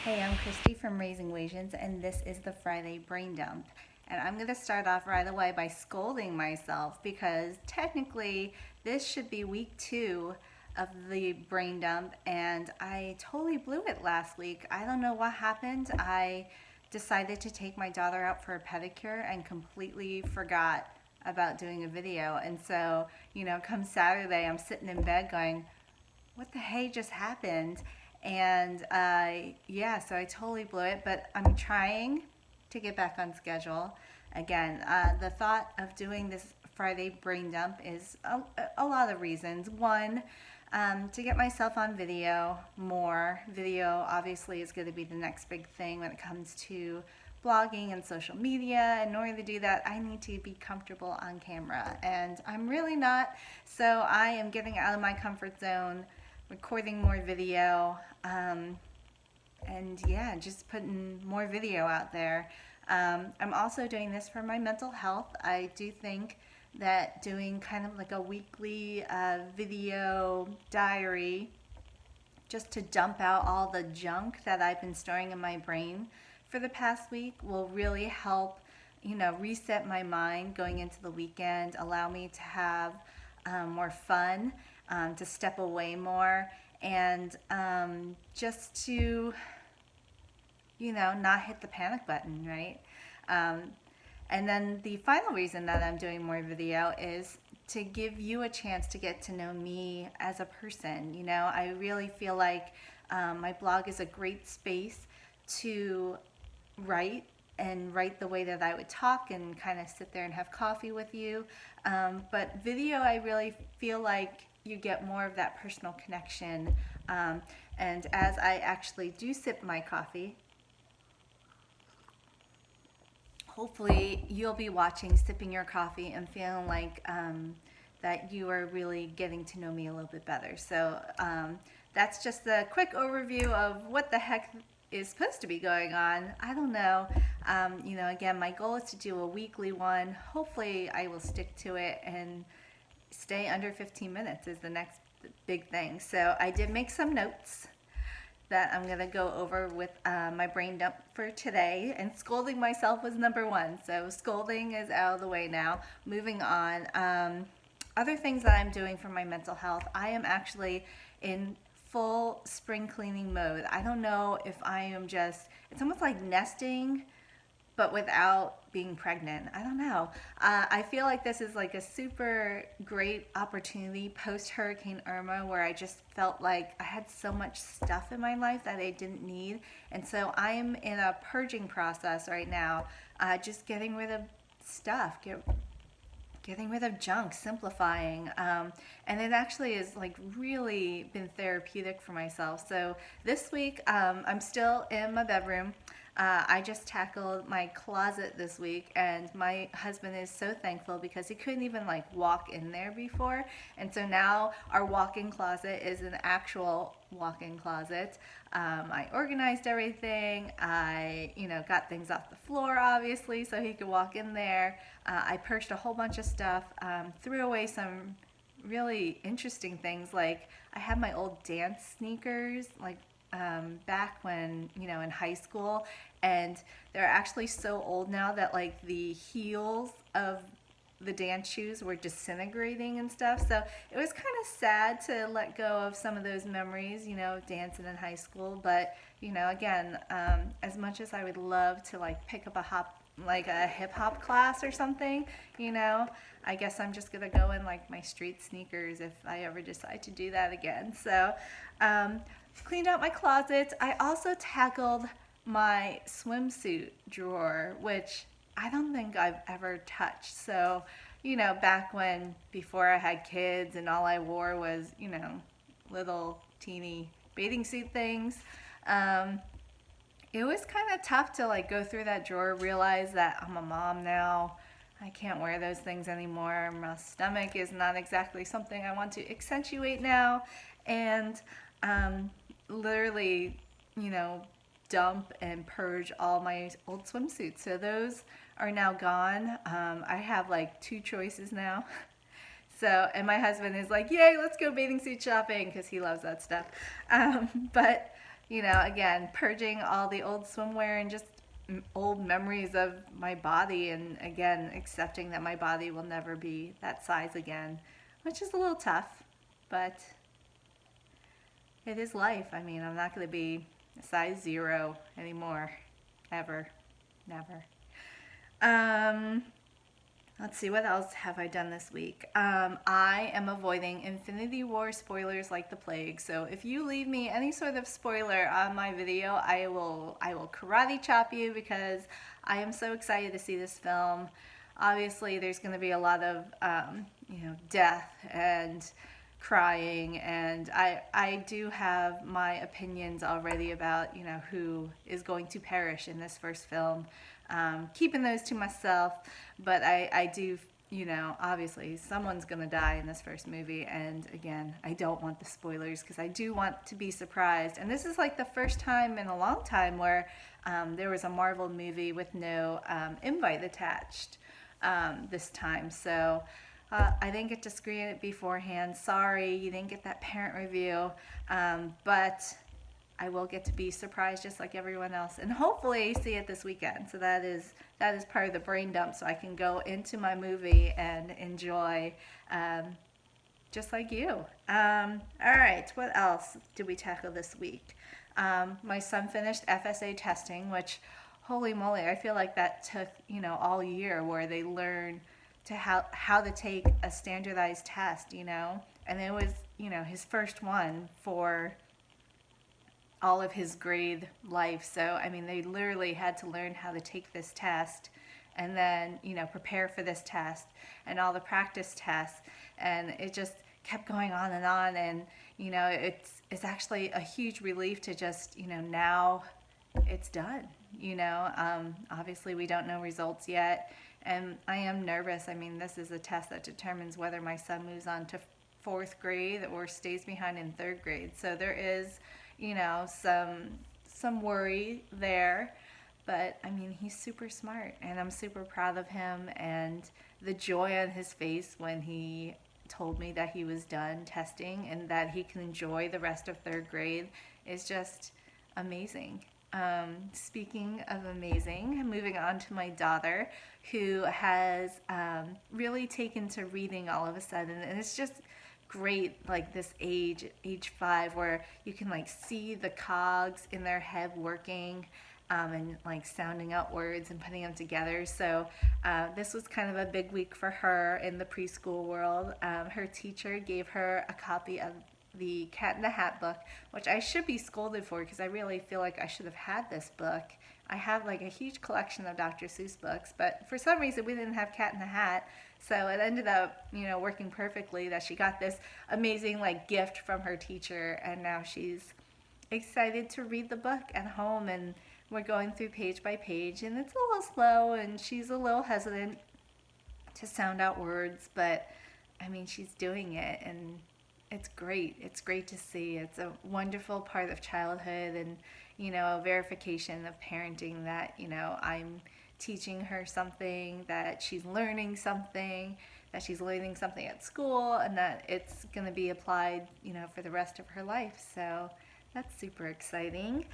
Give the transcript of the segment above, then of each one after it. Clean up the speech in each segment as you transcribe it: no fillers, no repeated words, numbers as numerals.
Hey, I'm Christy from Raising Wasions, and this is the Friday Brain Dump. And I'm going to start off right away by scolding myself because technically this should be week 2 of the brain dump, and I totally blew it last week. I don't know what happened. I decided to take my daughter out for a pedicure and completely forgot about doing a video. And so, come Saturday, I'm sitting in bed going, what the hey just happened? And yeah, so I totally blew it, but I'm trying to get back on schedule. Again, the thought of doing this Friday brain dump is a lot of reasons. One, to get myself on video more. Video obviously is going to be the next big thing when it comes to blogging and social media. In order to do that, I need to be comfortable on camera, and I'm really not. So I am getting out of my comfort zone, recording more video, and yeah, just putting more video out there. I'm also doing this for my mental health. I do think that doing kind of like a weekly video diary just to dump out all the junk that I've been storing in my brain for the past week will really help, reset my mind going into the weekend, allow me to have more fun, to step away more, and just to, not hit the panic button, right? And then the final reason that I'm doing more video is to give you a chance to get to know me as a person. I really feel like my blog is a great space to write and write the way that I would talk and kind of sit there and have coffee with you. But video, I really feel like you get more of that personal connection. And as I actually do sip my coffee, hopefully you'll be watching, sipping your coffee, and feeling like that you are really getting to know me a little bit better. So that's just a quick overview of what the heck is supposed to be going on. I don't know. Again, my goal is to do a weekly one. Hopefully I will stick to it and stay under 15 minutes is the next big thing. So I did make some notes that I'm going to go over with my brain dump for today. And scolding myself was number 1. So scolding is out of the way now. Moving on. Other things that I'm doing for my mental health, I am actually in full spring cleaning mode. I don't know if I am just, it's almost like nesting, but without being pregnant. I don't know. I feel like this is like a super great opportunity post Hurricane Irma, where I just felt like I had so much stuff in my life that I didn't need. And so I'm in a purging process right now, just getting rid of stuff, getting rid of junk, simplifying. And it actually has like really been therapeutic for myself. So this week, I'm still in my bedroom. I just tackled my closet this week, and my husband is so thankful because he couldn't even like walk in there before. And so now our walk-in closet is an actual walk-in closet. I organized everything. I, got things off the floor, obviously, so he could walk in there. I purged a whole bunch of stuff, threw away some really interesting things. Like I had my old dance sneakers, like back when, in high school, and they're actually so old now that like the heels of the dance shoes were disintegrating and stuff. So it was kind of sad to let go of some of those memories, dancing in high school. But, again, as much as I would love to like pick up a hip hop class or something, I guess I'm just gonna go in like my street sneakers if I ever decide to do that again. So cleaned out my closet. I also tackled my swimsuit drawer, which I don't think I've ever touched. So, back when, before I had kids and all I wore was, little teeny bathing suit things, it was kind of tough to like go through that drawer, realize that I'm a mom now. I can't wear those things anymore. My stomach is not exactly something I want to accentuate now. And literally, dump and purge all my old swimsuits. So those are now gone. I have like 2 choices now. So, and my husband is like, yay, let's go bathing suit shopping, because he loves that stuff. But again, purging all the old swimwear and just old memories of my body, and again, accepting that my body will never be that size again, which is a little tough, but it is life. I mean, I'm not going to be a size 0 anymore, ever, never. Um, Let's see, what else have I done this week? I am avoiding Infinity War spoilers like the plague. So if you leave me any sort of spoiler on my video, I will karate chop you, because I am so excited to see this film. Obviously, there's going to be a lot of death and crying, and I do have my opinions already about who is going to perish in this first film. Keeping those to myself, but I do, obviously someone's gonna die in this first movie, and again, I don't want the spoilers because I do want to be surprised. And this is like the first time in a long time where there was a Marvel movie with no invite attached this time. So I didn't get to screen it beforehand. Sorry, you didn't get that parent review, but I will get to be surprised just like everyone else, and hopefully see it this weekend. So that is part of the brain dump, so I can go into my movie and enjoy, just like you. All right, what else did we tackle this week? My son finished FSA testing, which, holy moly, I feel like that took all year, where they learn to how to take a standardized test, and it was his first one for all of his grade life. So I mean, they literally had to learn how to take this test, and then prepare for this test and all the practice tests, and it just kept going on, and it's actually a huge relief to just now it's done. Obviously we don't know results yet, and I am nervous. I mean, this is a test that determines whether my son moves on to 4th grade or stays behind in 3rd grade. So there is some worry there, but I mean, he's super smart, and I'm super proud of him, and the joy on his face when he told me that he was done testing and that he can enjoy the rest of 3rd grade is just amazing. Speaking of amazing, moving on to my daughter, who has really taken to reading all of a sudden, and it's just great, like this age 5, where you can like see the cogs in their head working, and like sounding out words and putting them together. So this was kind of a big week for her in the preschool world. Her teacher gave her a copy of the Cat in the Hat book, which I should be scolded for, because I really feel like I should have had this book. I have like a huge collection of Dr. Seuss books, but for some reason we didn't have Cat in the Hat. So it ended up, working perfectly that she got this amazing like gift from her teacher, and now she's excited to read the book at home, and we're going through page by page, and it's a little slow, and she's a little hesitant to sound out words, but I mean, she's doing it, and it's great. It's great to see. It's a wonderful part of childhood, and a verification of parenting that I'm teaching her something, that she's learning something, that she's learning something at school, and that it's going to be applied for the rest of her life. So that's super exciting.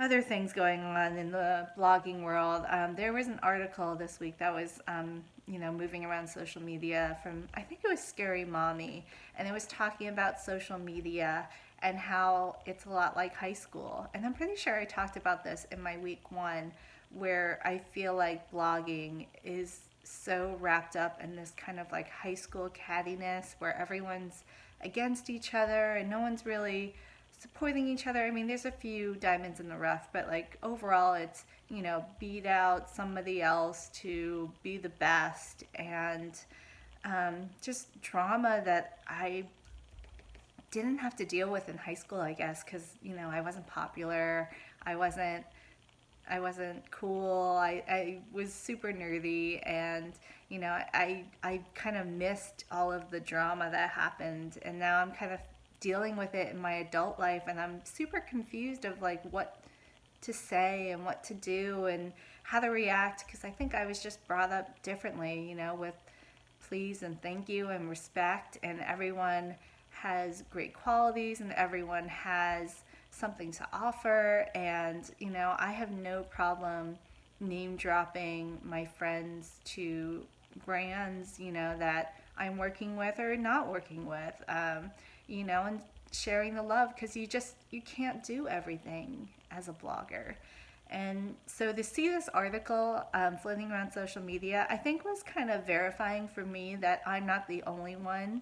Other things going on in the blogging world. There was an article this week that was moving around social media from, I think it was Scary Mommy, and it was talking about social media and how it's a lot like high school. And I'm pretty sure I talked about this in my week 1, where I feel like blogging is so wrapped up in this kind of like high school cattiness, where everyone's against each other and no one's really supporting each other. I mean, there's a few diamonds in the rough, but like overall it's, beat out somebody else to be the best, and just drama that I didn't have to deal with in high school, I guess, because I wasn't popular, I wasn't cool, I was super nerdy, and I kind of missed all of the drama that happened, and now I'm kind of dealing with it in my adult life, and I'm super confused of like what to say and what to do and how to react, because I think I was just brought up differently, with please and thank you and respect, and everyone has great qualities and everyone has something to offer. And, I have no problem name dropping my friends to brands, that I'm working with or not working with, and sharing the love, because you can't do everything as a blogger. And so to see this article floating around social media, I think was kind of verifying for me that I'm not the only one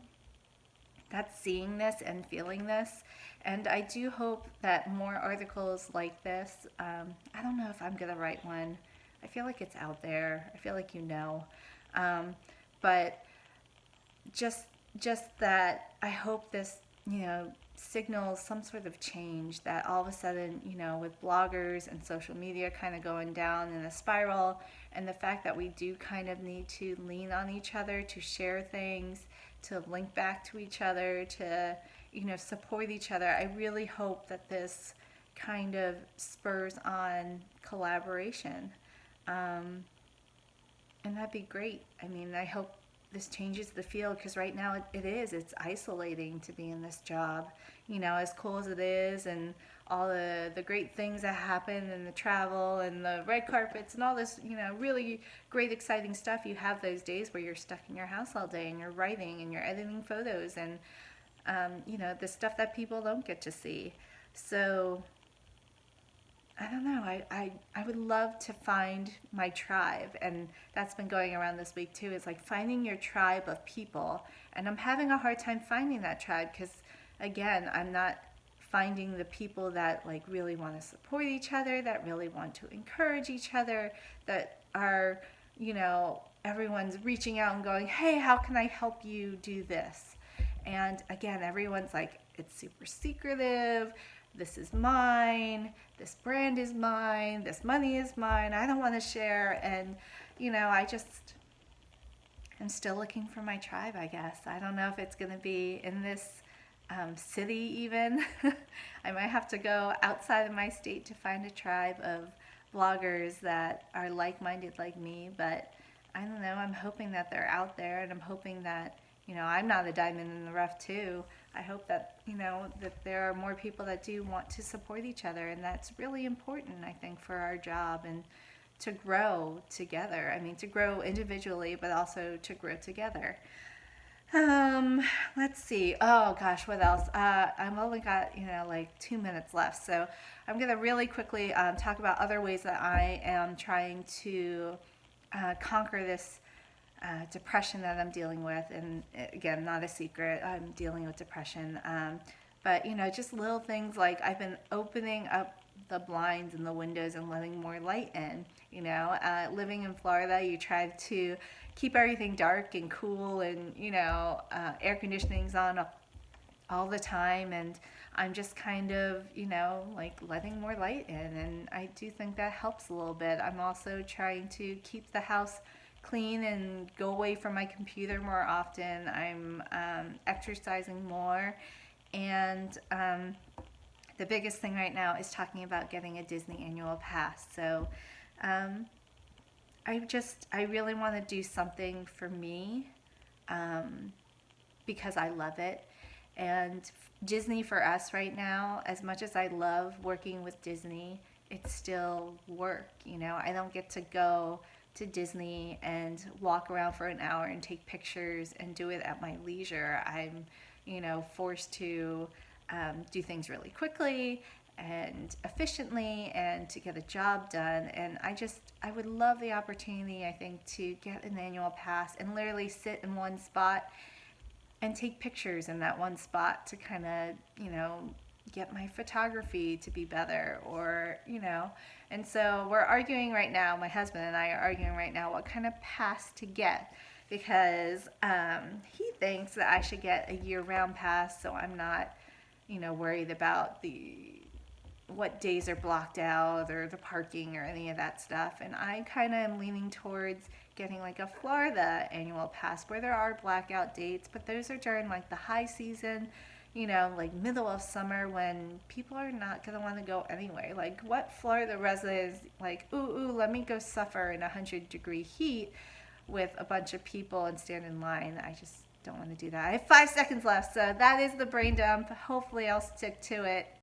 that's seeing this and feeling this. And I do hope that more articles like this, I don't know if I'm going to write one. I feel like it's out there. I feel like um, but just just that I hope this, signals some sort of change, that all of a sudden, with bloggers and social media kind of going down in a spiral, and the fact that we do kind of need to lean on each other to share things, to link back to each other, to, support each other. I really hope that this kind of spurs on collaboration. Um, and that'd be great. I mean, I hope this changes the field, because right now it's isolating to be in this job. As cool as it is, and all the great things that happen, and the travel and the red carpets and all this, really great, exciting stuff. You have those days where you're stuck in your house all day and you're writing and you're editing photos and, the stuff that people don't get to see. So I don't know. I would love to find my tribe. And that's been going around this week too. Is like finding your tribe of people. And I'm having a hard time finding that tribe, because, again, I'm not finding the people that like really want to support each other, that really want to encourage each other, that are, everyone's reaching out and going, hey, how can I help you do this? And again, everyone's like, it's super secretive. This is mine. This brand is mine. This money is mine. I don't want to share. And, I'm still looking for my tribe, I guess. I don't know if it's going to be in this city even. I might have to go outside of my state to find a tribe of bloggers that are like-minded like me. But I don't know. I'm hoping that they're out there, and I'm hoping that, I'm not a diamond in the rough too. I hope that, that there are more people that do want to support each other, and that's really important, I think, for our job and to grow together. I mean, to grow individually, but also to grow together. Let's see. Oh gosh, what else? I've only got, like 2 minutes left. So I'm going to really quickly talk about other ways that I am trying to conquer this depression that I'm dealing with. And again, not a secret, I'm dealing with depression. But, just little things like I've been opening up the blinds and the windows and letting more light in. Living in Florida, you try to keep everything dark and cool, and, air conditioning's on all the time. And I'm just kind of, like letting more light in. And I do think that helps a little bit. I'm also trying to keep the house clean and go away from my computer more often. I'm exercising more. And the biggest thing right now is talking about getting a Disney annual pass. So I really want to do something for me, because I love it. And Disney for us right now, as much as I love working with Disney, it's still work. I don't get to go to Disney and walk around for an hour and take pictures and do it at my leisure. I'm, forced to do things really quickly and efficiently and to get a job done. And I would love the opportunity, I think, to get an annual pass and literally sit in one spot and take pictures in that one spot to kind of, get my photography to be better, or, and so we're arguing right now, my husband and I are arguing right now what kind of pass to get, because he thinks that I should get a year-round pass, so I'm not, worried about what days are blocked out or the parking or any of that stuff. And I kind of am leaning towards getting like a Florida annual pass where there are blackout dates, but those are during like the high season, like middle of summer, when people are not going to want to go anyway. Like, what Florida resident is like, ooh, let me go suffer in 100-degree heat with a bunch of people and stand in line? I just don't want to do that. I have 5 seconds left, so that is the brain dump. Hopefully I'll stick to it.